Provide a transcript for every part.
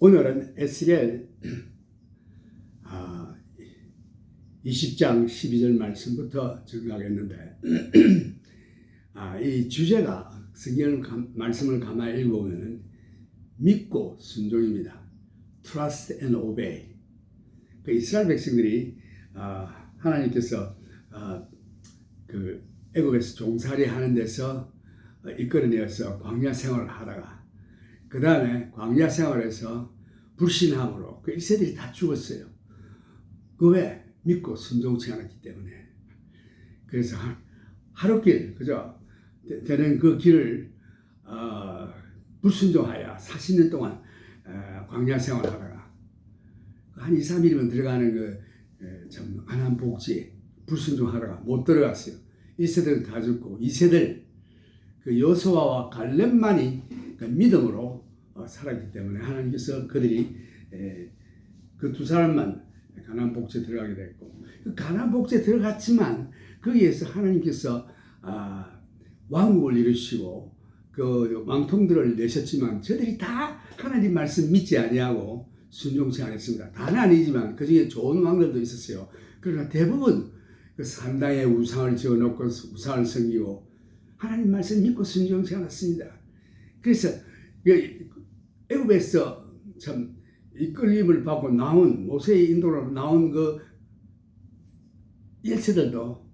오늘은 에스겔 20장 12절 말씀부터 적용하겠는데 이 주제가 성경 말씀을 가만히 읽어보면 믿고 순종입니다. Trust and obey. 그 이스라엘 백성들이 하나님께서 그 애굽에서 종살이 하는 데서 이끌어내어서 광야 생활을 하다가 그 다음에 광야 생활에서 불신함으로 그 이세들이 다 죽었어요. 그 왜? 믿고 순종치 않았기 때문에. 그래서 하루길 그죠? 되는 그 길을 불순종하여 40년 동안 광야 생활하다가 한 2, 3일이면 들어가는 참 가나안 복지 불순종하다가 못 들어갔어요. 1세들은 다 죽고 2세들 그 여호수아와 갈렙만이 그 믿음으로 살았기 때문에 하나님께서 그들이 그 두 사람만 가나안 복지에 들어가게 됐고, 그 가나안 복지에 들어갔지만 거기에서 하나님께서 왕국을 이루시고 그 왕통들을 내셨지만 저들이 다 하나님 말씀 믿지 아니하고 순종치 않았습니다. 다는 아니지만 그 중에 좋은 왕들도 있었어요. 그러나 대부분 그 산당에 우상을 지어놓고 우상을 섬기고 하나님 말씀 믿고 순종치 않았습니다. 그래서 애굽에서 참 이끌림을 받고 나온 모세의 인도로 나온 그 일세들도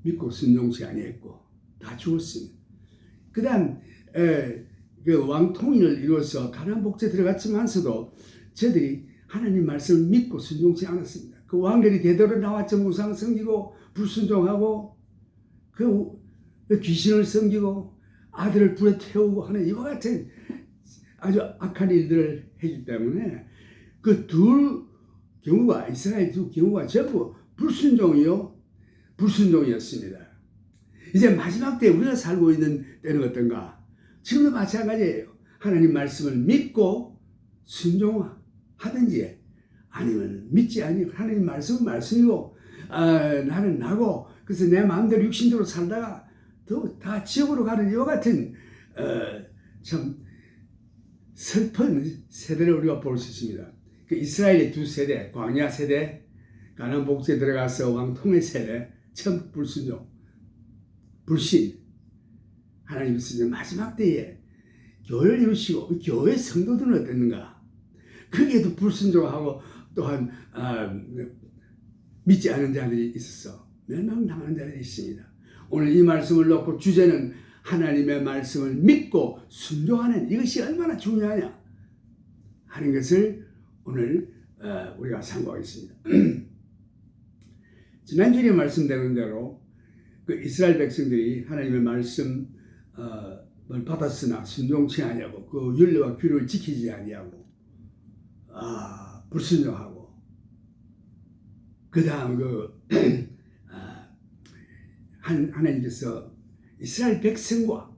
믿고 순종치 아니했고 다 죽었습니다. 그다음 그 왕통일을 이루어서 가나안 복지에 들어갔지만서도 저들이 하나님 말씀을 믿고 순종치 않았습니다. 그 왕들이 대대로 나왔죠. 우상 섬기고 불순종하고 그 귀신을 섬기고 아들을 불에 태우고 하는 이와 같은 아주 악한 일들을 했기 때문에 그 두 경우가 이스라엘 두 경우가 전부 불순종이었습니다. 이제 마지막 때 우리가 살고 있는 때는 어떤가? 지금도 마찬가지예요. 하나님 말씀을 믿고 순종하든지 아니면 믿지 아니고 하나님 말씀은 말씀이고 나는 나고 그래서 내 마음대로 육신대로 살다가 다 지옥으로 가는 이와 같은 참 슬픈 세대를 우리가 볼 수 있습니다. 그 이스라엘의 두 세대, 광야 세대, 가나안 복지에 들어가서 왕통의 세대, 참 불순종, 불신. 하나님께서 이제 마지막 때에 교회를 이루시고 교회 성도들은 어땠는가? 거기에도 불순종하고 또한 믿지 않은 자들이 있었어. 멸망당하는 자들이 있습니다. 오늘 이 말씀을 놓고 주제는 하나님의 말씀을 믿고 순종하는 이것이 얼마나 중요하냐 하는 것을 오늘 우리가 참고하겠습니다. 지난주에 말씀드린 대로 그 이스라엘 백성들이 하나님의 말씀을 받았으나 순종치 아니하고 그 율례와 규례를 지키지 아니하고 불순종하고 그 다음 하나님께서 이스라엘 백성과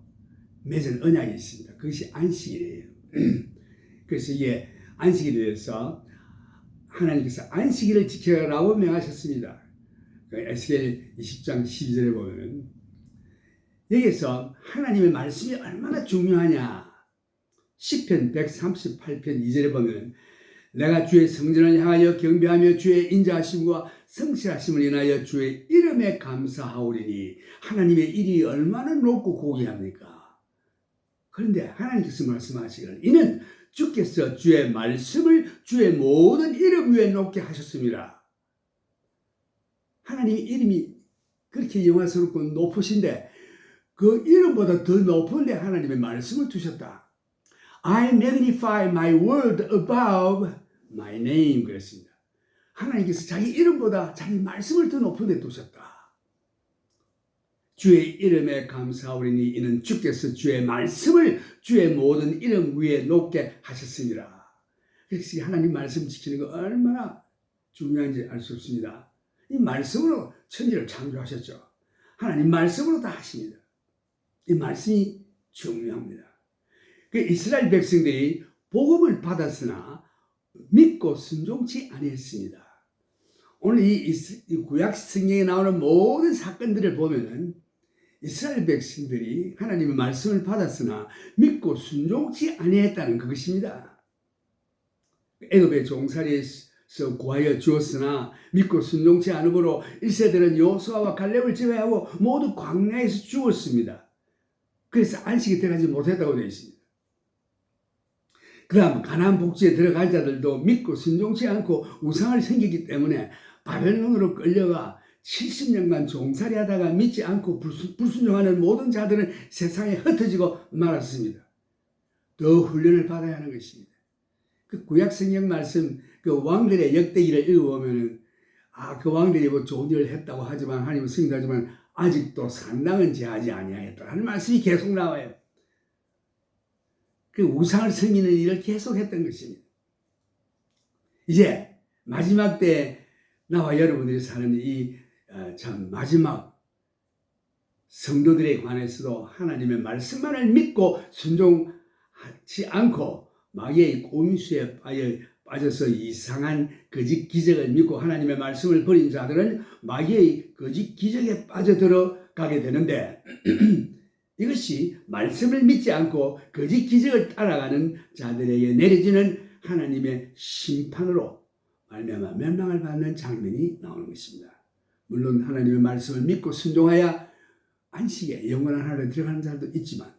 맺은 언약이 있습니다. 그것이 안식일이에요. 그래서 이게 안식일에 대해서 하나님께서 안식일을 지켜라고 명하셨습니다. 에스겔 20장 12절에 보면 여기서 하나님의 말씀이 얼마나 중요하냐. 시편 138편 2절에 보면 내가 주의 성전을 향하여 경배하며 주의 인자하심과 성실하심을 인하여 주의 이름에 감사하오리니 하나님의 일이 얼마나 높고 고귀합니까? 그런데 하나님께서 말씀하시기를 이는 주께서 주의 말씀을 주의 모든 이름 위에 높게 하셨습니다. 하나님의 이름이 그렇게 영화스럽고 높으신데 그 이름보다 더 높은데 하나님의 말씀을 두셨다. I magnify my word above my name 그랬습니다. 하나님께서 자기 이름보다 자기 말씀을 더 높은 데 두셨다. 주의 이름에 감사하오리니 이는 주께서 주의 말씀을 주의 모든 이름 위에 높게 하셨습니다. 그래서 하나님 말씀 지키는 거 얼마나 중요한지 알 수 없습니다. 이 말씀으로 천지를 창조하셨죠. 하나님 말씀으로 다 하십니다. 이 말씀이 중요합니다. 그 이스라엘 백성들이 복음을 받았으나 믿고 순종치 아니했습니다. 오늘 이 구약 성경에 나오는 모든 사건들을 보면은 이스라엘 백성들이 하나님의 말씀을 받았으나 믿고 순종치 아니했다는 그것입니다. 애굽의 종살이에서 구하여 주었으나 믿고 순종치 않으므로 1세들은 여호수아와 갈렙을 제외하고 모두 광야에서 죽었습니다. 그래서 안식에 들어가지 못했다고 되어 있습니다. 그 다음 가나안 복지에 들어갈 자들도 믿고 순종치 않고 우상을 섬기기 때문에 바벨론으로 끌려가 70년간 종살이하다가 믿지 않고 불순종하는 모든 자들은 세상에 흩어지고 말았습니다. 더 훈련을 받아야 하는 것입니다. 그 구약 성경 말씀 그 왕들의 역대기를 읽어보면은 그 왕들이 뭐 좋은 일을 했다고 하지만 하나님은 승리하지만 아직도 상당은 제하지 아니하였다라는 말씀이 계속 나와요. 그 우상을 섬기는 일을 계속했던 것입니다. 이제 마지막 때 나와 여러분들이 사는 이 참 마지막 성도들에 관해서도 하나님의 말씀만을 믿고 순종하지 않고 마귀의 꼼수에 빠져서 이상한 거짓 기적을 믿고 하나님의 말씀을 버린 자들은 마귀의 거짓 기적에 빠져들어가게 되는데 이것이 말씀을 믿지 않고 거짓 기적을 따라가는 자들에게 내려지는 하나님의 심판으로 말미암아 멸망을 받는 장면이 나오는 것입니다. 물론 하나님의 말씀을 믿고 순종하여 안식에 영원한 하늘에 들어가는 자도 있지만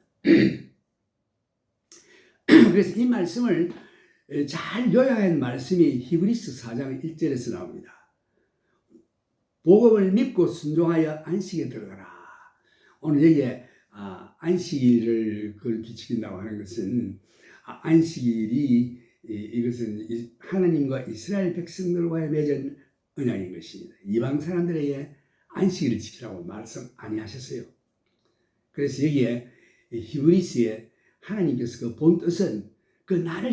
그래서 이 말씀을 잘 요약한 말씀이 히브리서 4장 1절에서 나옵니다. 복음을 믿고 순종하여 안식에 들어가라. 오늘 여기에 안식일을 기치킨다고 하는 것은 안식일이 이것은 하나님과 이스라엘 백성들과의 맺은 언약인 것입니다. 이방 사람들에게 안식일을 지키라고 말씀 아니하셨어요. 그래서 여기에 히브리서에 하나님께서 그 본 뜻은 그 나를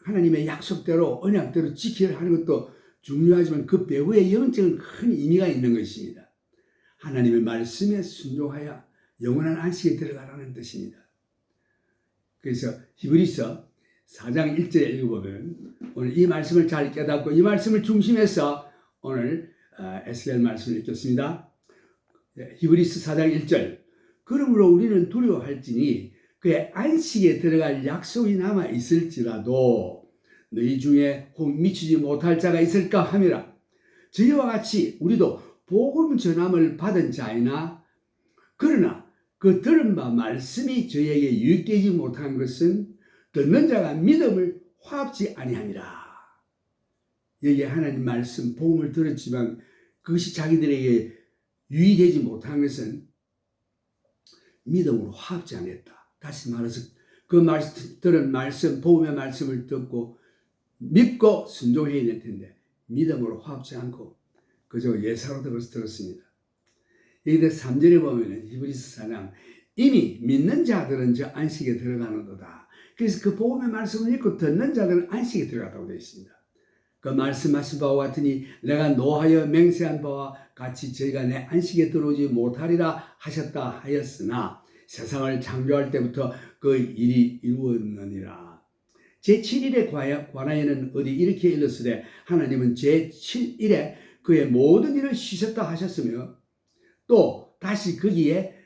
하나님의 약속대로 언약대로 지키려 하는 것도 중요하지만 그 배후에 영적인 큰 의미가 있는 것입니다. 하나님의 말씀에 순종하여 영원한 안식에 들어가라는 뜻입니다. 그래서 히브리서 4장 1절에 읽어보면 오늘 이 말씀을 잘 깨닫고 이 말씀을 중심해서 오늘 에스겔 말씀을 읽겠습니다. 히브리서 4장 1절 그러므로 우리는 두려워할지니 그의 안식에 들어갈 약속이 남아 있을지라도 너희 중에 혹 미치지 못할 자가 있을까 함이라. 저희와 같이 우리도 복음 전함을 받은 자이나 그러나 그 들은 바 말씀이 저희에게 유익되지 못한 것은 듣는 자가 믿음을 화합지 아니함이라. 여기에 하나님 말씀 복음을 들었지만 그것이 자기들에게 유익되지 못한 것은 믿음으로 화합지 않았다. 다시 말해서 그 들은 말씀 복음의 말씀을 듣고 믿고 순종해야 될 텐데 믿음으로 화합지 않고 그저 예사로 들었습니다. 여기다 3절에 보면 히브리서 4장 이미 믿는 자들은 저 안식에 들어가는도다. 그래서 그 복음의 말씀을 읽고 듣는 자들은 안식에 들어갔다고 되어 있습니다. 그 말씀하신 바와 같으니 내가 노하여 맹세한 바와 같이 저희가 내 안식에 들어오지 못하리라 하셨다 하였으나 세상을 창조할 때부터 그 일이 이루어졌느니라. 제7일에 관하여는 어디 이렇게 일렀으되 하나님은 제7일에 그의 모든 일을 쉬셨다 하셨으며 또 다시 거기에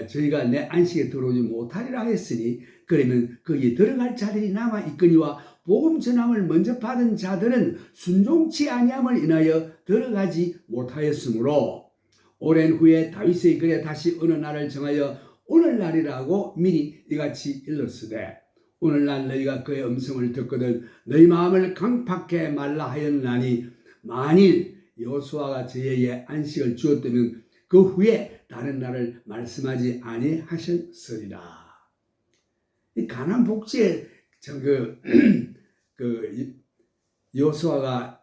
저희가 내 안식에 들어오지 못하리라 했으니 그러면 거기에 들어갈 자들이 남아 있거니와 복음 전함을 먼저 받은 자들은 순종치 아니함을 인하여 들어가지 못하였으므로 오랜 후에 다윗의 글에 다시 어느 날을 정하여 오늘날이라고 미리 이같이 일렀으되 오늘날 너희가 그의 음성을 듣거든 너희 마음을 강팍해 말라 하였나니 만일 여호수아가 저희에게 안식을 주었다면 그 후에 다른 날을 말씀하지 아니하셨으리라. 이 가나안 복지에 여호수아가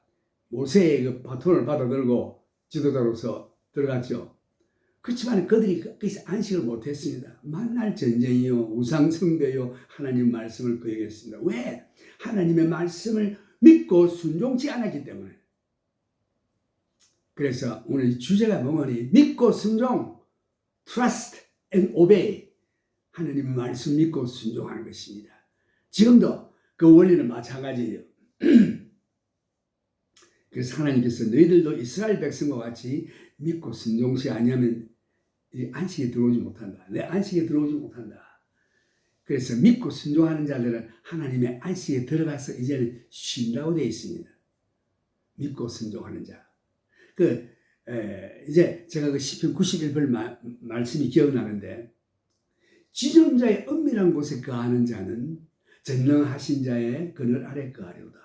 모세의 그 바톤을 받아들고 지도자로서 들어갔죠. 그렇지만 그들이 거기서 안식을 못했습니다. 만날 전쟁이요 우상숭배요 하나님 말씀을 거역했습니다. 왜? 하나님의 말씀을 믿고 순종치 않았기 때문에. 그래서 오늘 주제가 뭐니? 믿고 순종, trust and obey. 하나님의 말씀 믿고 순종하는 것입니다. 지금도 그 원리는 마찬가지예요. 그래서 하나님께서 너희들도 이스라엘 백성과 같이 믿고 순종치 아니하면 안식에 들어오지 못한다. 내 안식에 들어오지 못한다. 그래서 믿고 순종하는 자들은 하나님의 안식에 들어가서 이제는 쉰다고 되어 있습니다. 믿고 순종하는 자. 이제 제가 그 시편 91편 말씀이 기억나는데, 지존자의 은밀한 곳에 거하는 자는 전능하신 자의 그늘 아래 거하리로다.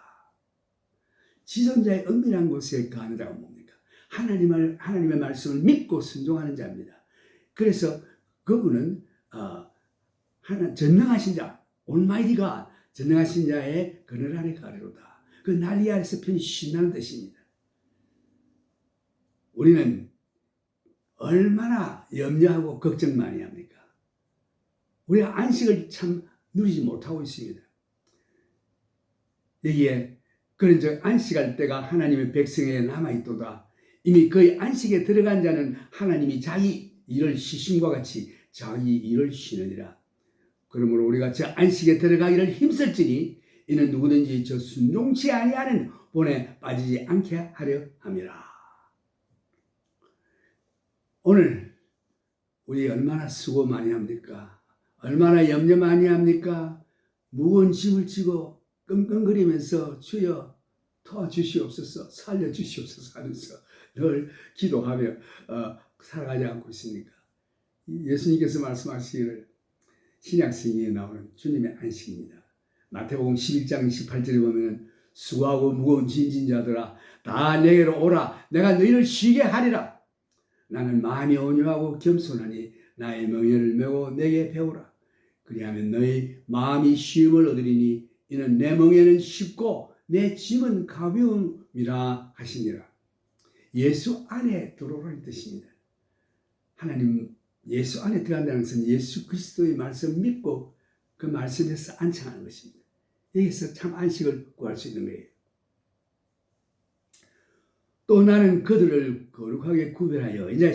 지존자의 은밀한 곳에 거하는 자가 뭡니까? 하나님의 말씀을 믿고 순종하는 자입니다. 그래서 그분은 전능하신 자, Almighty God, 전능하신 자의 그늘 아래 거하리로다. 그 난리 아래서 편히 쉰다는 뜻입니다. 우리는 얼마나 염려하고 걱정 많이 합니까? 우리가 안식을 참 누리지 못하고 있습니다. 여기에 그런 안식할 때가 하나님의 백성에게 남아있도다. 이미 그의 안식에 들어간 자는 하나님이 자기 일을 쉬심과 같이 자기 일을 쉬느니라. 그러므로 우리가 저 안식에 들어가기를 힘쓸지니 이는 누구든지 저 순종치 아니하는 본에 빠지지 않게 하려 함이라. 오늘 우리 얼마나 수고 많이 합니까? 얼마나 염려 많이 합니까? 무거운 짐을 지고 끙끙거리면서 주여 도와주시옵소서, 살려주시옵소서 하면서 늘 기도하며 살아가지 않고 있습니까? 예수님께서 말씀하시기를 신약성경에 나오는 주님의 안식입니다. 마태복음 11장 18절에 보면 수고하고 무거운 짐진 자들아 다 내게로 오라, 내가 너희를 쉬게 하리라. 나는 마음이 온유하고 겸손하니 나의 멍에를 메고 내게 배우라. 그리하면 너희 마음이 쉼을 얻으리니 이는 내 멍에는 쉽고 내 짐은 가벼움이라 하시니라. 예수 안에 들어오라는 뜻입니다. 하나님 예수 안에 들어간다는 것은 예수 그리스도의 말씀을 믿고 그 말씀에서 안창하는 것입니다. 여기서 참 안식을 구할 수 있는 거예요. 또 나는 그들을 거룩하게 구별하여, 이제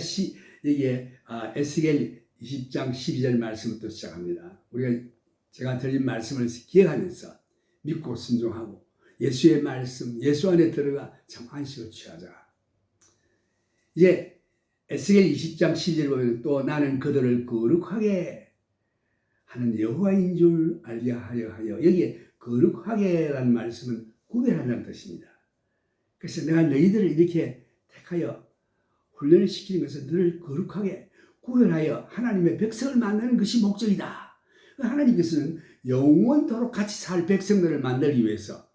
이게 에스겔 20장 12절 말씀부터 시작합니다. 제가 드린 말씀을 기억하면서 믿고 순종하고 예수의 말씀, 예수 안에 들어가 참 안식을 취하자. 이제 에스겔 20장 12절 보면 또 나는 그들을 거룩하게 하는 여호와인 줄 알게 하여, 여기에 거룩하게라는 말씀은 구별하는 뜻입니다. 그래서 내가 너희들을 이렇게 택하여 훈련을 시키는 것은 너를 거룩하게 구별하여 하나님의 백성을 만드는 것이 목적이다. 하나님께서는 영원토록 같이 살 백성들을 만들기 위해서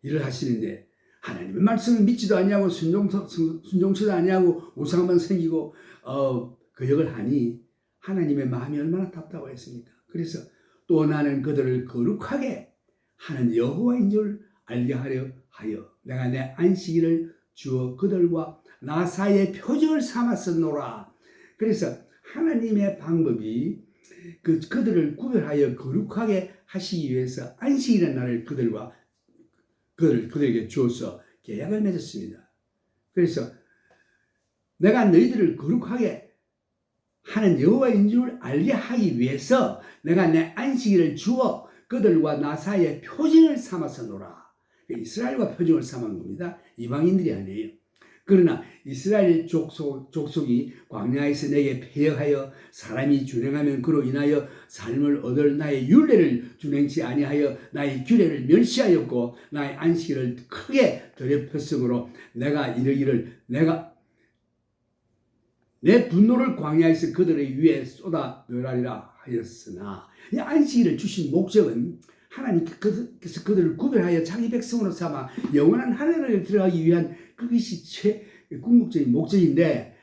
일을 하시는데, 하나님의 말씀을 믿지도 않냐고 순종치도 않냐고 우상만 생기고 거역을 하니 하나님의 마음이 얼마나 답답하겠습니까? 그래서 또 나는 그들을 거룩하게 하는 여호와인 줄 알게 하려 하여 내가 내 안식일을 주어 그들과 나 사이의 표적을 삼았었노라. 그래서 하나님의 방법이 그들을 구별하여 거룩하게 하시기 위해서 안식일의 날을 그들에게 주어서 계약을 맺었습니다. 그래서 내가 너희들을 거룩하게 하는 여호와인 줄 알게 하기 위해서 내가 내 안식일을 주어 그들과 나 사이의 표징을 삼았었노라. 이스라엘과 표징을 삼은 겁니다. 이방인들이 아니에요. 그러나 이스라엘 족속이 광야에서 내게 패역하여 사람이 준행하면 그로 인하여 삶을 얻을 나의 율례를 준행치 아니하여 나의 규례를 멸시하였고 나의 안식일을 크게 더럽혔으므로 내가 이르기를 내가 내 분노를 광야에서 그들의 위에 쏟아 멸하리라 하였으나, 이 안식일을 주신 목적은 하나님께서 그들을 구별하여 자기 백성으로 삼아 영원한 하늘에 들어가기 위한 그것이 궁극적인 목적인데,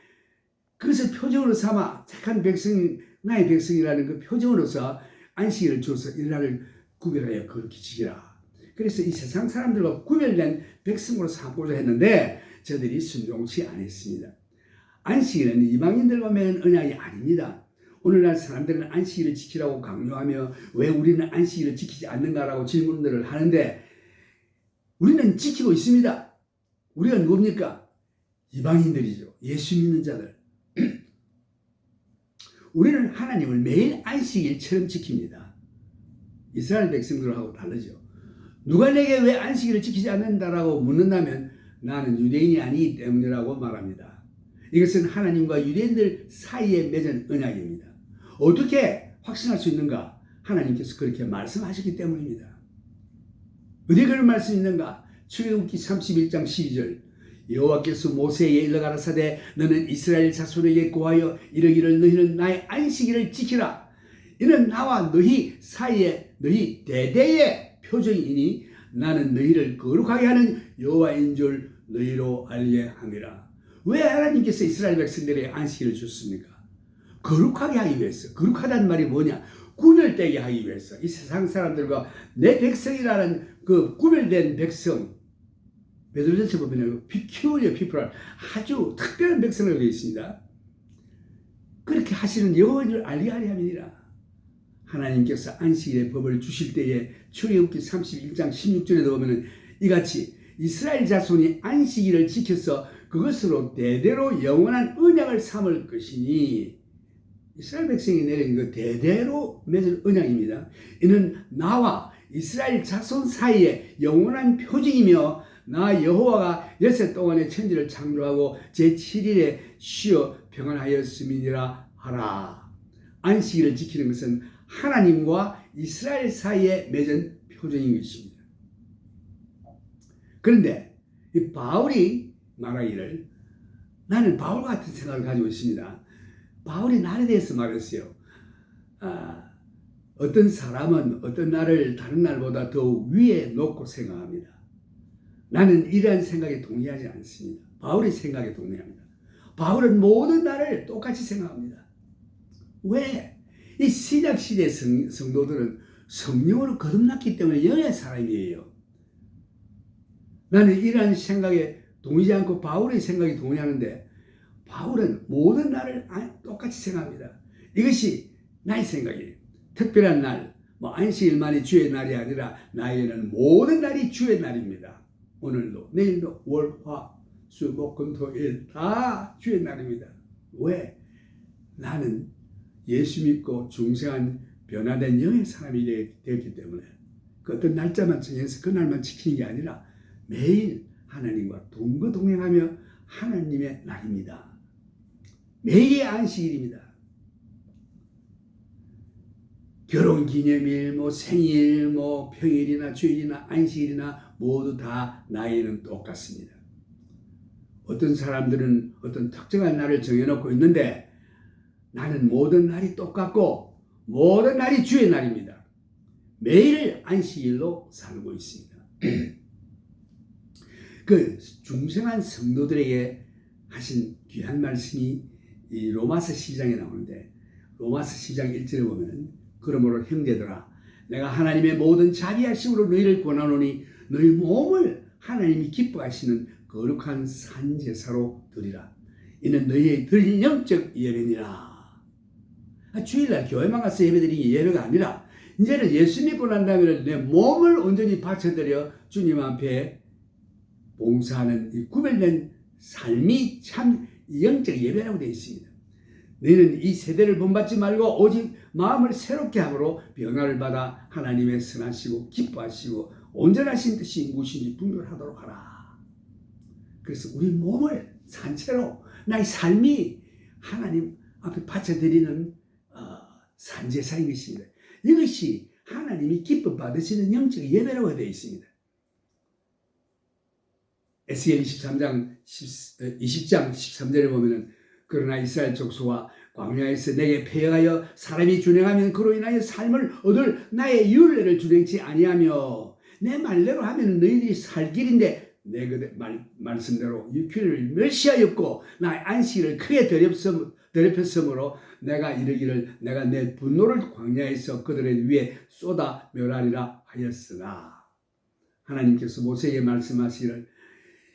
그것을 표적으로 삼아 택한 백성, 나의 백성이라는 그 표적으로서 안식일을 줘서 일날을 구별하여 거룩히 지키라. 그래서 이 세상 사람들과 구별된 백성으로 삼고자 했는데 저들이 순종치 않았습니다. 안식일은 이방인들과 맺은 언약이 아닙니다. 오늘날 사람들은 안식일을 지키라고 강요하며 왜 우리는 안식일을 지키지 않는가라고 질문들을 하는데, 우리는 지키고 있습니다. 우리가 누굽니까? 이방인들이죠. 예수 믿는 자들. 우리는 하나님을 매일 안식일처럼 지킵니다. 이스라엘 백성들하고 다르죠. 누가 내게 왜 안식일을 지키지 않는다라고 묻는다면 나는 유대인이 아니기 때문이라고 말합니다. 이것은 하나님과 유대인들 사이에 맺은 언약입니다. 어떻게 확신할 수 있는가? 하나님께서 그렇게 말씀하셨기 때문입니다. 어디 그런 말씀이 있는가? 출애굽기 31장 12절 여호와께서 모세에게 일러 가라사대 너는 이스라엘 자손에게 고하여 이르기를 너희는 나의 안식일을 지키라. 이는 나와 너희 사이에 너희 대대의 표정이니 나는 너희를 거룩하게 하는 여호와인 줄 너희로 알게 함이라. 왜 하나님께서 이스라엘 백성들에게 안식일을 줬습니까? 거룩하게 하기 위해서. 거룩하다는 말이 뭐냐? 구별되게 하기 위해서. 이 세상 사람들과 내 백성이라는 그 구별된 백성, 베드로전서 보면 peculiar people, 아주 특별한 백성을 되어 있습니다. 그렇게 하시는 여호와를 알게 하려 함이니라. 하나님께서 안식일의 법을 주실 때에 출애굽기 31장 16절에도 보면 이같이 이스라엘 자손이 안식일을 지켜서 그것으로 대대로 영원한 언약을 삼을 것이니, 이스라엘 백성이 내린 그 대대로 맺은 언약입니다. 이는 나와 이스라엘 자손 사이에 영원한 표징이며 나 여호와가 엿새 동안의 천지를 창조하고 제7일에 쉬어 평안하였음이니라 하라. 안식일을 지키는 것은 하나님과 이스라엘 사이에 맺은 표정인 것입니다. 그런데 이 바울이 말하기를, 나는 바울 같은 생각을 가지고 있습니다. 바울이 날에 대해서 말했어요. 어떤 사람은 어떤 날을 다른 날보다 더 위에 놓고 생각합니다. 나는 이러한 생각에 동의하지 않습니다. 바울의 생각에 동의합니다. 바울은 모든 날을 똑같이 생각합니다. 왜? 이 신약시대 성도들은 성령으로 거듭났기 때문에 영의 사람이에요. 나는 이러한 생각에 동의하지 않고 바울의 생각에 동의하는데, 바울은 모든 날을 똑같이 생각합니다. 이것이 나의 생각이에요. 특별한 날, 안식일만이 주의 날이 아니라 나에게는 모든 날이 주의 날입니다. 오늘도, 내일도, 월, 화, 수, 목, 금, 토, 일 다 주의 날입니다. 왜? 나는 예수 믿고 중생한 변화된 영의 사람이 되었기 때문에 그 어떤 날짜만 정해서 그 날만 지키는 게 아니라 매일 하나님과 동거동행하며 하나님의 날입니다. 매일이 안식일입니다. 결혼기념일, 생일, 평일이나 주일이나 안식일이나 모두 다 나에게는 똑같습니다. 어떤 사람들은 어떤 특정한 날을 정해놓고 있는데 나는 모든 날이 똑같고 모든 날이 주의 날입니다. 매일 안식일로 살고 있습니다. 그 중생한 성도들에게 하신 귀한 말씀이 이 로마서 12장에 나오는데, 로마서 12장 1절에 보면 그러므로 형제들아 내가 하나님의 모든 자비하심으로 너희를 권하노니 너희 몸을 하나님이 기뻐하시는 거룩한 산제사로 드리라. 이는 너희의 드릴 영적 예배니라. 주일날 교회만 가서 예배드리는 게 예배가 아니라 이제는 예수 믿고 난 다음에 내 몸을 온전히 바쳐드려 주님 앞에 봉사하는 이 구별된 삶이 참 영적 예배라고 되어 있습니다. 너희는 이 세대를 본받지 말고 오직 마음을 새롭게 함으로 변화를 받아 하나님의 선하시고 기뻐하시고 온전하신 뜻이 무엇인지 분별하도록 하라. 그래서 우리 몸을 산채로 나의 삶이 하나님 앞에 바쳐드리는 산제사인 것입니다. 이것이 하나님이 기뻐 받으시는 영적 예배라고 되어 있습니다. 에스겔 20장 13절에 보면은 그러나 이스라엘 족속아 광야에서 내게 패역하여 사람이 준행하면 그로 인하여 삶을 얻을 나의 율례를 준행치 아니하며 내 말대로 하면 너희들이 살 길인데 내 말씀대로 육회를 멸시하였고 나의 안식일을 크게 더럽혔으므로 내가 이르기를 내가 내 분노를 광야에서 그들의 위에 쏟아 멸하리라 하였으나, 하나님께서 모세에게 말씀하시기를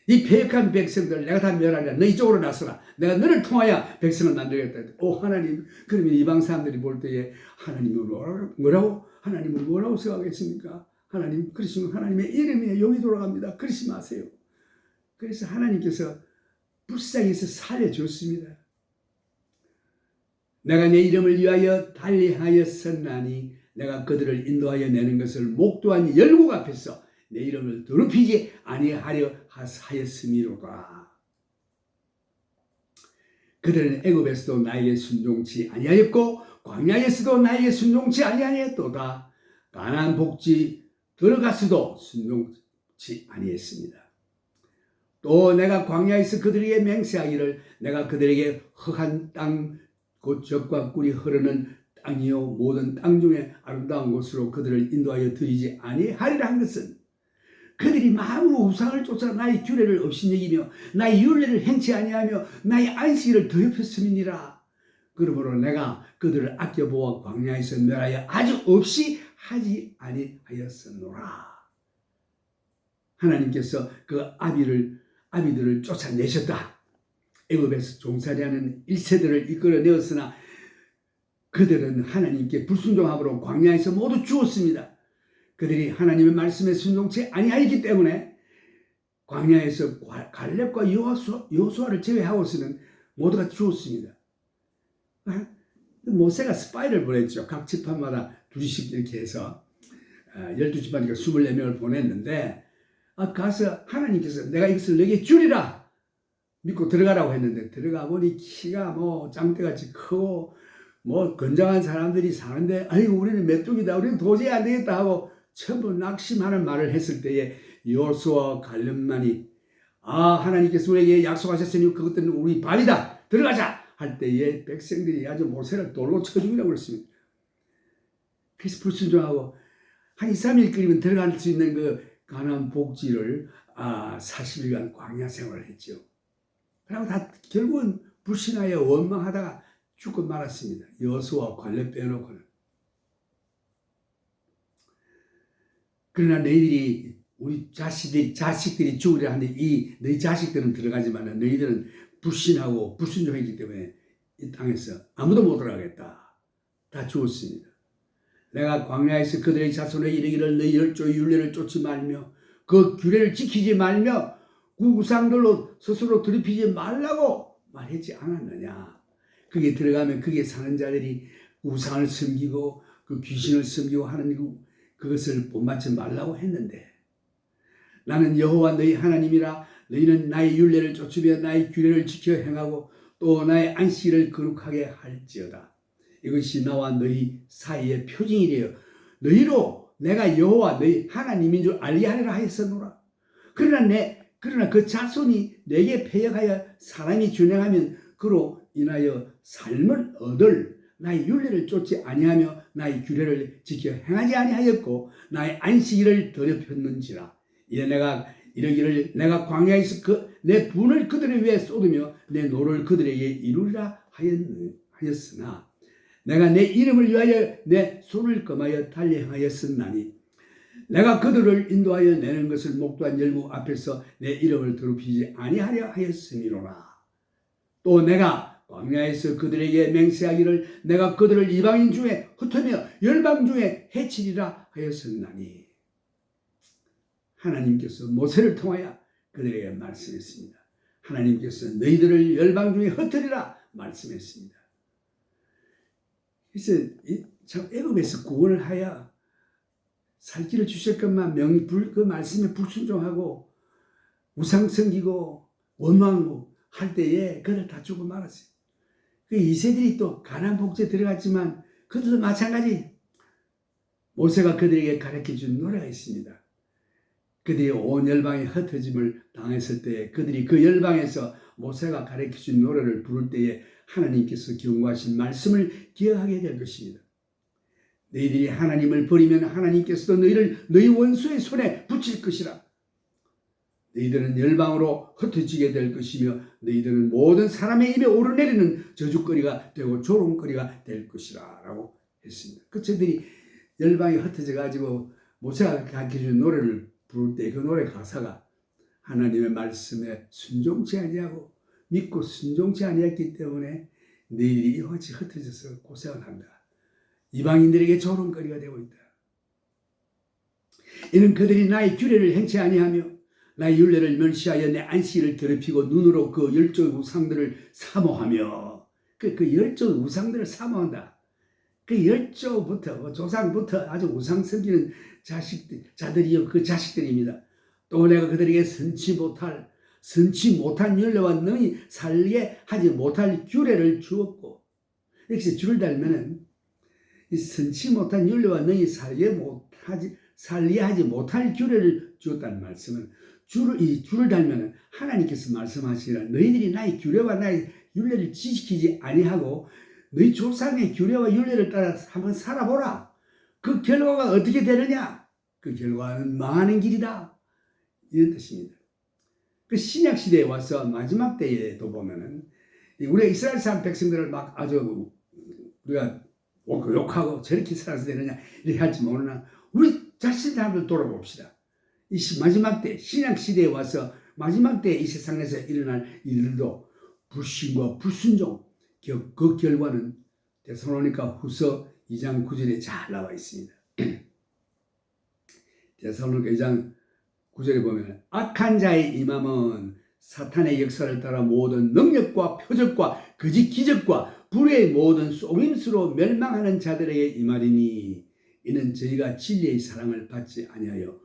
이 패역한 백성들 내가 다 멸하리라. 너 이쪽으로 나서라. 내가 너를 통하여 백성을 만들겠다. 하나님, 그러면 이방 사람들이 볼 때에 하나님은 뭐라고? 하나님은 뭐라고 생각하겠습니까? 하나님, 그러시면 하나님의 이름에 용이 돌아갑니다. 그러시 마세요. 그래서 하나님께서 불쌍해서 살려줬습니다. 내가 내 이름을 위하여 달리하였었나니 내가 그들을 인도하여 내는 것을 목도한 열국 앞에서 내 이름을 더럽히지 아니하려 하였음이로다. 그들은 애굽에서도 나에게 순종치 아니하였고 광야에서도 나에게 순종치 아니하였도다. 가나안 복지 들어가서도 순종치 아니했습니다. 또 내가 광야에서 그들에게 맹세하기를 내가 그들에게 흑한 땅 곧 젖과 꿀이 흐르는 땅이요 모든 땅 중에 아름다운 곳으로 그들을 인도하여 드리지 아니하리라 한 것은 그들이 마음으로 우상을 쫓아 나의 규례를 업신여기며 나의 율례를 행치 아니하며 나의 안식일을 더럽혔음이니라. 그러므로 내가 그들을 아껴보아 광야에서 멸하여 아주 없이 하지 아니하였으노라. 하나님께서 그 아비들을 쫓아내셨다. 애굽에서 종살이하는 1세들을 이끌어내었으나 그들은 하나님께 불순종함으로 광야에서 모두 죽었습니다. 그들이 하나님의 말씀에 순종치 아니하였기 때문에 광야에서 갈렙과 여호수아를 제외하고서는 모두가 죽었습니다. 모세가 스파이를 보냈죠. 각 지파마다 둘씩 이렇게 해서 12지파니까 24명을 보냈는데 가서 하나님께서 내가 이것을 너에게 주리라 믿고 들어가라고 했는데 들어가 보니 키가 뭐 짱대같이 크고 뭐 건장한 사람들이 사는데 아이고 우리는 메뚜기다 우리는 도저히 안 되겠다 하고 전부 낙심하는 말을 했을 때에 여호수아와 갈렙만이 하나님께서 우리에게 약속하셨으니 그것들은 우리 발이다 들어가자 할 때에 백성들이 아주 모세를 돌로 쳐 죽이라고 그랬습니다. 그래서 불순종하고 한 2, 3일 끓이면 들어갈 수 있는 그 가나안 복지를 40일간 광야 생활을 했죠. 그리고 다 결국은 불신하여 원망하다가 죽고 말았습니다. 여호수아와 갈렙 빼놓고는. 그러나 너희들이 우리 자식들이 죽으려 하는데 너희 자식들은 들어가지만 너희들은 불신하고 불순종했기 때문에 이 땅에서 아무도 못 들어가겠다. 다 죽었습니다. 내가 광야에서 그들의 자손에게 이르기를 너희 열조의 율례를 쫓지 말며 그 규례를 지키지 말며 그 우상들로 스스로 더럽히지 말라고 말하지 않았느냐. 거기에 들어가면 거기에 사는 자들이 우상을 섬기고 그 귀신을 섬기고 하는 그것을 본받지 말라고 했는데 나는 여호와 너희 하나님이라 너희는 나의 율례를 쫓으며 나의 규례를 지켜 행하고 또 나의 안식일을 거룩하게 할지어다. 이것이 나와 너희 사이의 표징이래요. 너희로 내가 여호와 너희 하나님인 줄 알게 하리라 하였으노라. 그러나 그 자손이 내게 패역하여 사람이 준행하면 그로 인하여 삶을 얻을 나의 율례를 쫓지 아니하며 나의 규례를 지켜 행하지 아니하였고 나의 안식일을 더럽혔는지라. 이에 내가 이르기를 내가 광야에서 내 분을 그들을 위해 쏟으며 내 노를 그들에게 이루리라 하였으나 내가 내 이름을 위하여 내 손을 검하여 달리 행하였으나니 내가 그들을 인도하여 내는 것을 목도한 열무 앞에서 내 이름을 더럽히지 아니하려 하였음이로라. 또 내가 광야에서 그들에게 맹세하기를 내가 그들을 이방인 중에 흩으며 열방 중에 해치리라 하였었나니 하나님께서 모세를 통하여 그들에게 말씀했습니다. 하나님께서 너희들을 열방 중에 흩으리라 말씀했습니다. 그래서 참 애굽에서 구원을 하여 살 길을 주실 것만 그 말씀에 불순종하고 우상 섬기고 원망하고 할 때에 그들 다 죽고 말았어요. 그 이세들이 또 가나안 복지에 들어갔지만 그들도 마찬가지 모세가 그들에게 가르쳐준 노래가 있습니다. 그들이 온 열방에 흩어짐을 당했을 때에 그들이 그 열방에서 모세가 가르쳐준 노래를 부를 때에 하나님께서 경고하신 말씀을 기억하게 될 것입니다. 너희들이 하나님을 버리면 하나님께서도 너희를 너희 원수의 손에 붙일 것이라. 너희들은 열방으로 흩어지게 될 것이며 너희들은 모든 사람의 입에 오르내리는 저주거리가 되고 조롱거리가 될 것이라 라고 했습니다. 그 저들이 열방에 흩어져 가지고 모세가 가르쳐준 노래를 부를 때 그 노래 가사가 하나님의 말씀에 순종치 아니하고 믿고 순종치 아니했기 때문에 너희들이 이와 같이 흩어져서 고생을 한다. 이방인들에게 조롱거리가 되고 있다. 이는 그들이 나의 규례를 행치 아니하며 나의 율례를 멸시하여 내 안식일을 더럽히고 눈으로 그 열조의 우상들을 사모하며 그 열조의 우상들을 사모한다. 그 열조부터 조상부터 아주 우상 섬기는 자들이요 그 자식들입니다. 또 내가 그들에게 선치 못할 선치 못한 윤례와 능히 살게 하지 못할 규례를 주었고, 이렇게 줄을 달면은 이 선치 못한 윤례와 능히 살게 하지 못할 규례를 주었다는 말씀은 이 줄을 달면은 하나님께서 말씀하시기를 너희들이 나의 규례와 나의 윤례를 지키지 아니하고 너희 조상의 규례와 윤례를 따라 한번 살아보라. 그 결과가 어떻게 되느냐? 그 결과는 망하는 길이다. 이런 뜻입니다. 그 신약 시대에 와서 마지막 때에도 보면은 우리 이스라엘 사람 백성들을 막 아주 우리가 욕하고 저렇게 살아서 되느냐 이렇게 할지 모르나 우리 자신을 한번 돌아봅시다. 이 마지막 때 신약 시대에 와서 마지막 때 이 세상에서 일어날 일들도 불신과 불순종 그 결과는 데살로니가 후서 2장 9절에 잘 나와 있습니다. 데살로니가 2장 9절에 보면 악한 자의 임함은 사탄의 역사를 따라 모든 능력과 표적과 거짓 기적과 불의 모든 속임수로 멸망하는 자들에게 임하리니 이는 저희가 진리의 사랑을 받지 아니하여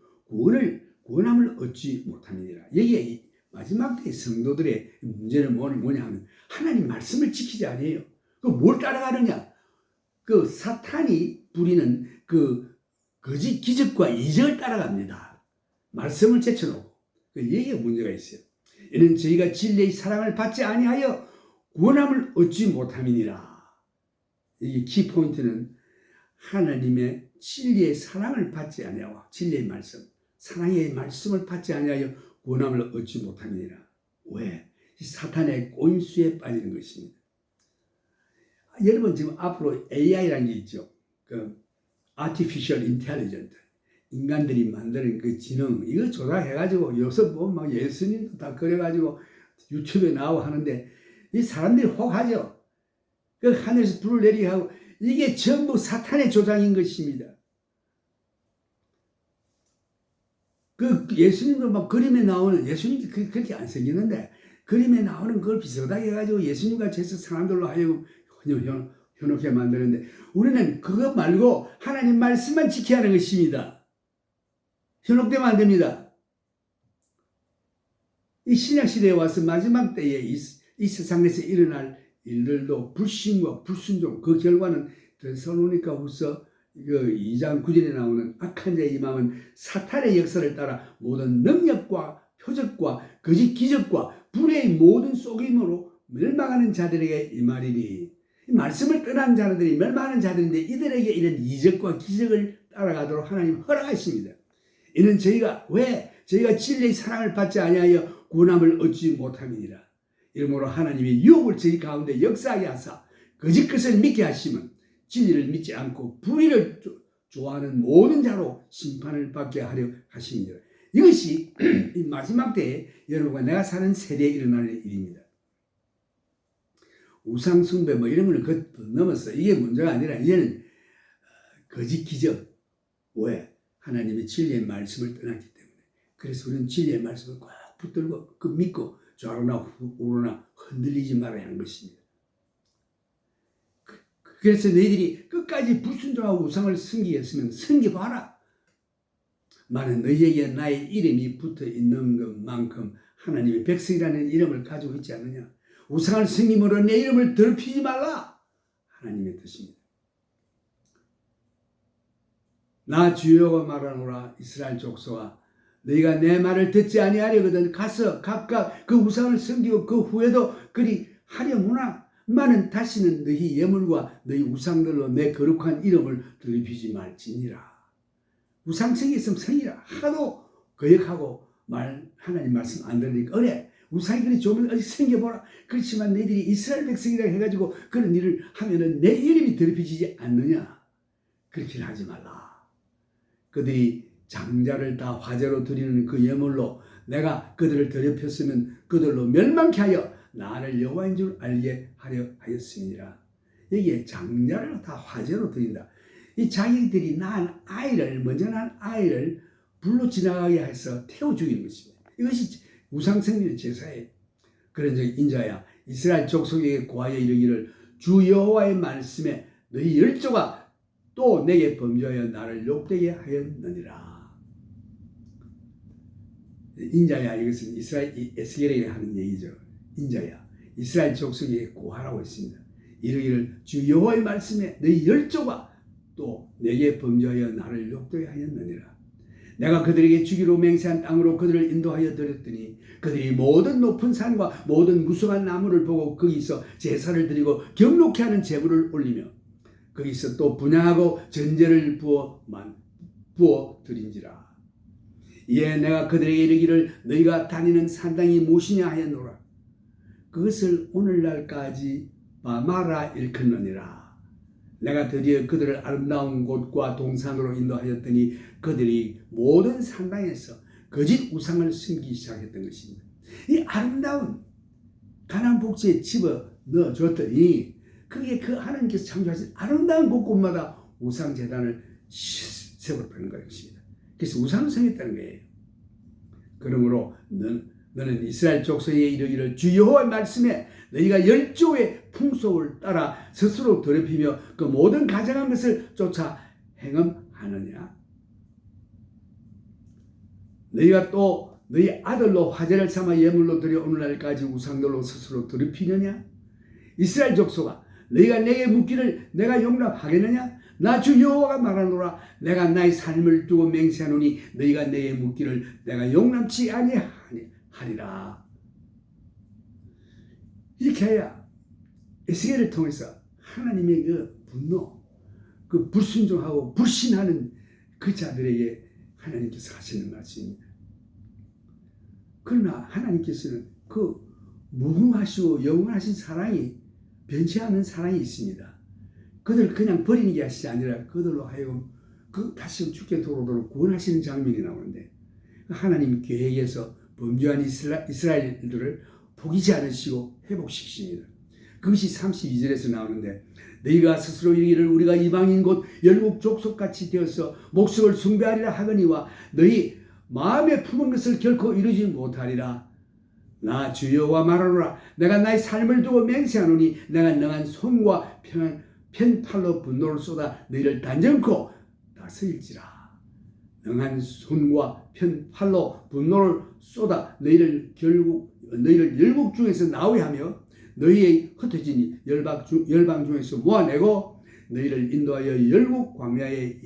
구원함을 얻지 못함이니라. 여기에 마지막 때 성도들의 문제는 뭐냐 하면 하나님 말씀을 지키지 아니에요. 그 뭘 따라가느냐? 그 사탄이 부리는 그 거짓 기적과 이적을 따라갑니다. 말씀을 제쳐놓고. 여기에 문제가 있어요. 이는 저희가 진리의 사랑을 받지 아니하여 구원함을 얻지 못함이니라. 이 키포인트는 하나님의 진리의 사랑을 받지 아니하고 진리의 말씀, 사랑의 말씀을 받지 아니하여 구원함을 얻지 못함이니라. 왜? 사탄의 꼼수에 빠지는 것입니다. 여러분 지금 앞으로 AI라는 게 있죠. 그 Artificial Intelligence. 인간들이 만드는 그 지능, 이거 조작해가지고 요새 뭐 막 예수님도 다 그래가지고 유튜브에 나오고 하는데 이 사람들이 혹하죠. 그 하늘에서 불을 내리게 하고 이게 전부 사탄의 조작인 것입니다. 그 예수님도 막 그림에 나오는 예수님이 그렇게 안 생기는데 그림에 나오는 걸 비슷하게 해가지고 예수님같이 해서 사람들로 하여금 현혹해 만드는데 우리는 그거 말고 하나님 말씀만 지켜야 하는 것입니다. 현혹되면 안 됩니다. 이 신약시대에 와서 마지막 때에 이 세상에서 일어날 일들도 불신과 불순종 그 결과는 데살로니가 후서 2장 9절에 나오는 악한 자의 임함은 사탄의 역사를 따라 모든 능력과 표적과 거짓 기적과 불의 모든 속임으로 멸망하는 자들에게 임하리니 말씀을 떠난 자들이 멸망하는 자들인데 이들에게 이런 이적과 기적을 따라가도록 하나님 허락하십니다. 이는 저희가 진리의 사랑을 받지 아니하여 구원함을 얻지 못함이니라. 이러므로 하나님이 유혹을 저희 가운데 역사하게 하사 거짓 것을 믿게 하시면 진리를 믿지 않고 불의를 좋아하는 모든 자로 심판을 받게 하려 하십니다. 이것이 이 마지막 때에 여러분과 내가 사는 세대에 일어나는 일입니다. 우상 숭배 뭐 이런 거는 넘었어. 이게 문제가 아니라 이제는 거짓 기적. 왜? 하나님의 진리의 말씀을 떠났기 때문에. 그래서 우리는 진리의 말씀을 꼭 붙들고 그 믿고 좌로나 우로나 흔들리지 말아야 하는 것입니다. 그래서 너희들이 끝까지 불순종하고 우상을 섬기겠으면 섬겨봐라. 만약 너희에게 나의 이름이 붙어 있는 것만큼 하나님의 백성이라는 이름을 가지고 있지 않느냐. 우상을 섬김으로 내 이름을 더럽히지 말라. 하나님의 뜻입니다. 나 주여가 말하노라 이스라엘 족속아 너희가 내 말을 듣지 아니하려거든 가서 각각 그 우상을 섬기고 그 후에도 그리 하려무나 나는 다시는 너희 예물과 너희 우상들로 내 거룩한 이름을 더럽히지 말지니라. 우상 섬기면 성이라 하도 거역하고 하나님 말씀 안 들으니까 그래 우상이 그리 좋으면 어디 섬겨보라. 그렇지만 너희들이 이스라엘 백성이라 해가지고 그런 일을 하면은 내 이름이 더럽혀지지 않느냐. 그렇게 하지 말라. 그들이 장자를 다 화제로 드리는 그 예물로 내가 그들을 더럽혔으면 그들로 멸망케 하여 나를 여호와인 줄 알게 하려 하였음이니라. 여기에 장자를 다 화제로 드린다. 이 자기들이 먼저 낳은 아이를 불로 지나가게 해서 태워 죽이는 것입니다. 이것이 우상숭배의 제사예요. 그런 적이 인자야 이스라엘 족속에게 고하여 이르기를 주 여호와의 말씀에 너희 열조가 또 내게 범죄하여 나를 욕되게 하였느니라. 인자야, 이것은 에스겔에게 하는 얘기죠. 인자야, 이스라엘 족속에게 고하라고 했습니다. 이르기를 주 여호와의 말씀에 너희 열조가 또 내게 범죄하여 나를 욕되게 하였느니라. 내가 그들에게 주기로 맹세한 땅으로 그들을 인도하여 드렸더니 그들이 모든 높은 산과 모든 무성한 나무를 보고 거기서 제사를 드리고 경록케 하는 제물을 올리며 거기서 또 분향하고 전제를 부어 드린지라. 이에 내가 그들에게 이르기를 너희가 다니는 산당이 무엇이냐 하였노라. 그것을 오늘날까지 마마라 일컫느니라. 내가 드디어 그들을 아름다운 곳과 동산으로 인도하였더니 그들이 모든 산당에서 거짓 우상을 섬기기 시작했던 것입니다. 이 아름다운 가나안 복지에 집어 넣어줬더니 그게 그 하나님께서 창조하신 아름다운 곳곳마다 우상 제단을 세웠다는 것입니다. 그래서 우상을 섬겼다는 거예요. 그러므로 너는 이스라엘 족속에 이르기를 주 여호와의 말씀에 너희가 열조의 풍속을 따라 스스로 더럽히며 그 모든 가증한 것을 쫓아 행음하느냐. 너희가 또 너희 아들로 화제를 삼아 예물로 드려 오늘날까지 우상들로 스스로 더럽히느냐. 이스라엘 족속아, 너희가 내게 묻기를 내가 용납하겠느냐. 나 주 여호와가 말하노라. 내가 나의 삶을 두고 맹세하노니 너희가 내게 묻기를 내가 용납치 아니하리라. 이렇게 해야 에스겔을 통해서 하나님의 그 분노, 그 불순종하고 불신하는 그 자들에게 하나님께서 하시는 말씀입니다. 그러나 하나님께서는 그 무궁하시고 영원하신 사랑이 변치 않는 사랑이 있습니다. 그들을 그냥 버리는 게 아니라 그들로 하여금 그 다시 죽게 도로도록 구원하시는 장면이 나오는데 하나님 계획에서 범죄한 이스라엘들을 포기지 않으시고 회복시키십니다. 그것이 32절에서 나오는데 너희가 스스로 이르기를 우리가 이방인 곧 열국 족속같이 되어서 목석을 숭배하리라 하거니와 너희 마음에 품은 것을 결코 이루지 못하리라. 나 주 여호와 말하노라. 내가 나의 삶을 두고 맹세하노니 내가 능한 손과 편팔로 분노를 쏟아 너희를 단정코 다스릴지라. 능한 손과 편팔로 분노를 쏟아 너희를 열국 중에서 나오게하며 너희의 흩어진 열방 중에서 모아내고 너희를 인도하여 열국 광야에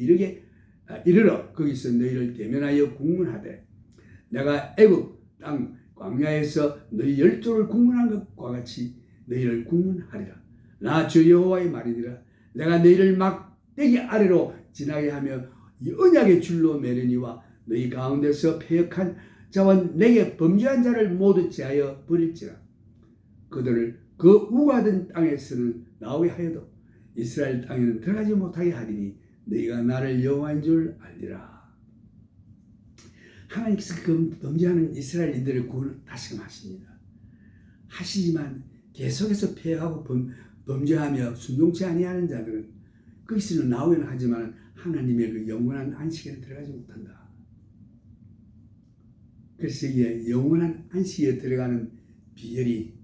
이르러 거기서 너희를 대면하여 국문하되 내가 애굽 땅 광야에서 너희 열조를 국문한 것과 같이 너희를 국문하리라. 나 주 여호와의 말이니라. 내가 너희를 막대기 아래로 지나게 하며 언약의 줄로 매르니와 너희 가운데서 패역한 자와 내게 범죄한 자를 모두 제하여 버릴지라. 그들을 그 우하던 땅에서는 나오게 하여도 이스라엘 땅에는 들어가지 못하게 하리니 너희가 나를 여호와인 줄 알리라. 하나님께서 그 범죄하는 이스라엘인들을 구원을 다시금 하십니다. 하시지만 계속해서 패하고 범죄하며 순종치 아니하는 자들은 거기서는 나오긴 하지만 하나님의 그 영원한 안식에는 들어가지 못한다. 그래서 이게 영원한 안식에 들어가는 비결이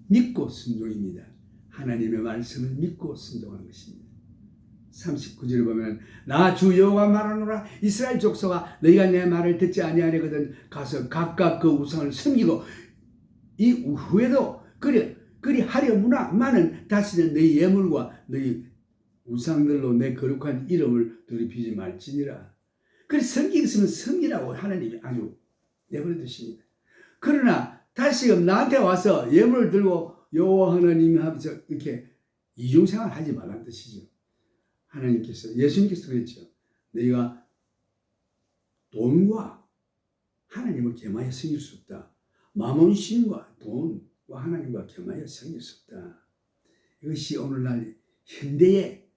믿고 순종입니다. 하나님의 말씀을 믿고 순종하는 것입니다. 39절에 보면 나 주 여호와 말하노라. 이스라엘 족속아 너희가 내 말을 듣지 아니하려거든 가서 각각 그 우상을 섬기고 이 후에도 그리 하려무나마는 다시는 너희 예물과 너희 우상들로 내 거룩한 이름을 더럽히지 말지니라. 그래서 섬기겠으면 섬기라고 하나님이 아주 내버려 두십니다. 그러나 다시금 나한테 와서 예물을 들고 여호와 하나님이 하면서 이렇게 이중생활 하지 말라는 뜻이죠. 하나님께서 예수님께서 그랬죠. 너희가 돈과 하나님을 겸하여 섬길 수 없다. 마몬신과 돈과 하나님과 겸하여 섬길 수 없다. 이것이 오늘날 현대에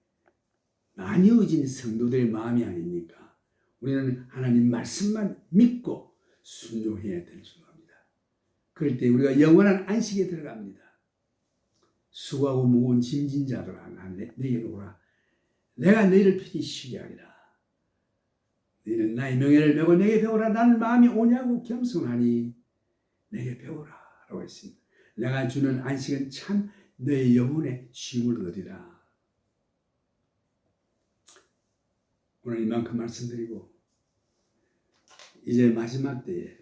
나뉘어진 성도들의 마음이 아닙니까? 우리는 하나님 말씀만 믿고 순종해야 될 줄 압니다. 그럴 때 우리가 영원한 안식에 들어갑니다. 수고하고 무거운 짐진 자들아 내게 오라. 내가 너희를 편히 쉬게 하리라. 너희는 나의 명예를 메고 내게 배우라. 나는 마음이 온유하고 겸손하니 내게 배우라 라고 했습니다. 내가 주는 안식은 참 너의 영혼의 쉼을 얻으리라. 오늘 이만큼 말씀드리고 이제 마지막 때에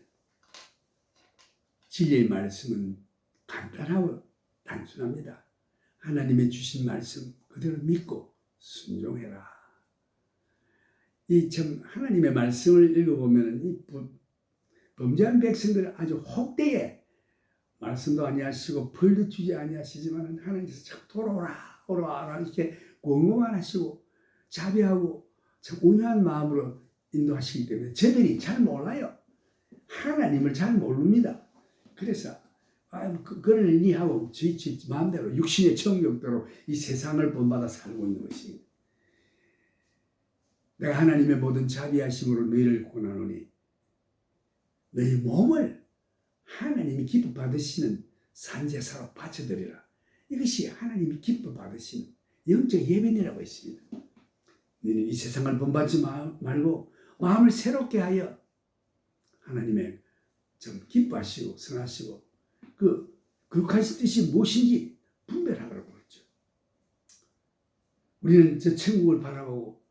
진리의 말씀은 간단하고 단순합니다. 하나님의 주신 말씀 그대로 믿고 순종해라. 이 참 하나님의 말씀을 읽어보면 이 범죄한 백성들 아주 혹대에 말씀도 아니하시고 벌도 주지 아니하시지만 하나님께서 참 돌아오라 이렇게 권고만 하시고 자비하고 참 온유한 마음으로 인도하시기 때문에 저들이 잘 몰라요. 하나님을 잘 모릅니다. 그래서 그걸 이해하고 저희 마음대로 육신의 정욕대로 이 세상을 본받아 살고 있는 것입니다. 내가 하나님의 모든 자비하심으로 너희를 권하노니 너희 몸을 하나님이 기뻐 받으시는 산제사로 바쳐드리라. 이것이 하나님이 기뻐 받으시는 영적 예배이라고 했습니다. 너희는 이 세상을 본받지 말고 마음을 새롭게 하여 하나님의 좀 기뻐하시고 선하시고 그 거룩하신 뜻이 무엇인지 분별하라고 그랬죠. 우리는 저 천국을 바라보고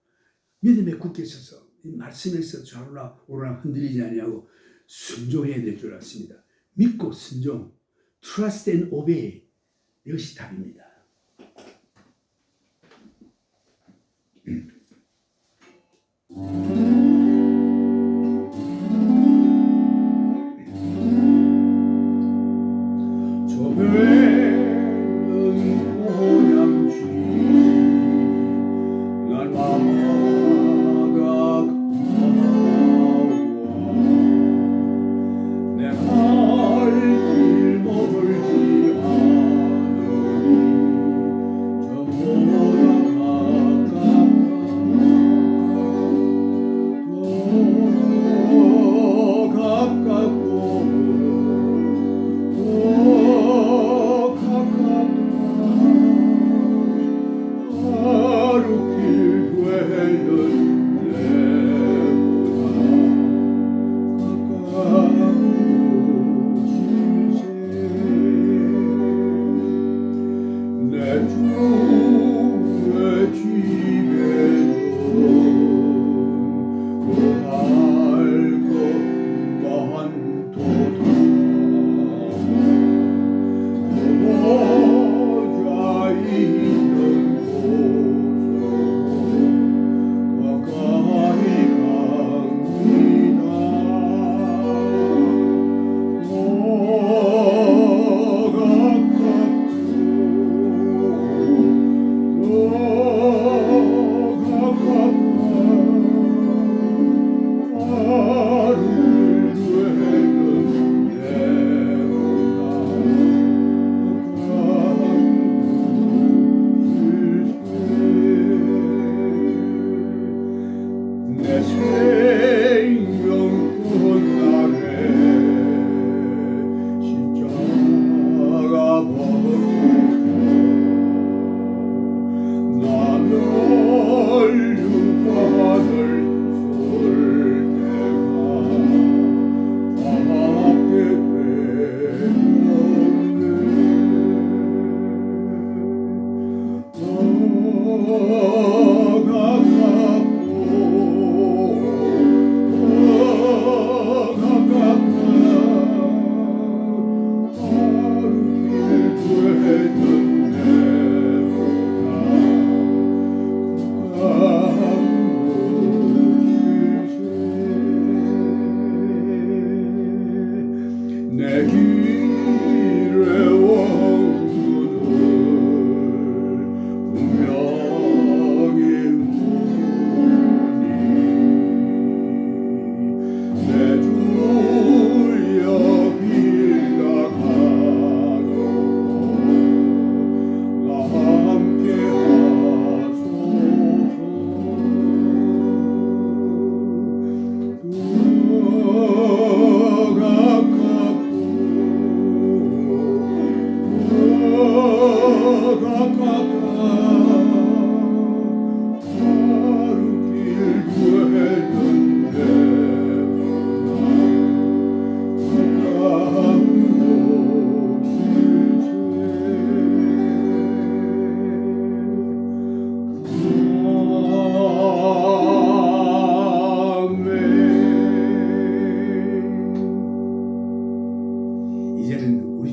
믿음에 굳게 서서 이 말씀에서 좌우나 우로나 흔들리지 아니하고 순종해야 될 줄 알았습니다. 믿고 순종, trust and obey, 이것이 답입니다.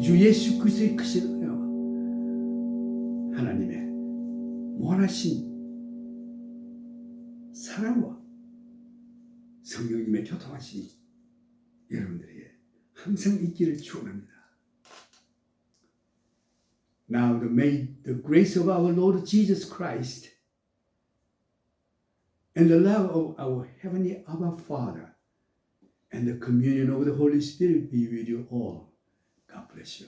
주 예수 그리스도의 크신 은혜와 하나님의 무한하신 사랑과 성령님의 교통하심이 여러분들에게 항상 있기를 축원합니다. Now may the grace of our Lord Jesus Christ and the love of our heavenly Abba Father and the communion of the Holy Spirit be with you all. God bless you.